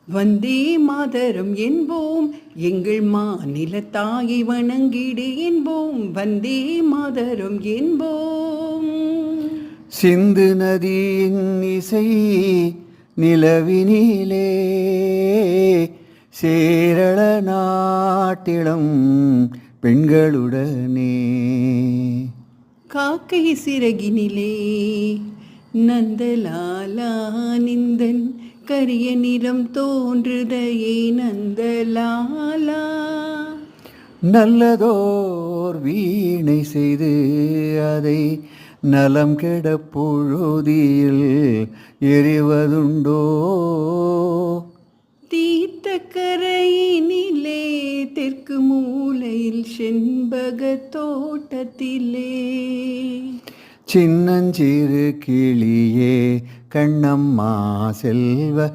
வந்தே மாதரம் என்போம், எங்கள் மாநில தாயை வணங்கிடு என்போம். வந்தே மாதரம் என்போம். சிந்து நதியின் இசை நிலவினிலே சேரள நாட்டிளம் பெண்களுடனே காக்கை சிறகினிலே நந்தலாலா நிந்தன் கரிய நிறம் தோன்றுதையே நந்தலாலா. நல்லதோர் வீணை செய்து அதை நலம் கெட பொழுதியில் எறிவதுண்டோ? தீர்த்த கரையினிலே தெற்கு மூலையில் செண்பக தோட்டத்திலே சின்னஞ்சிறு கிளியே கண்ணம்மா செல்வ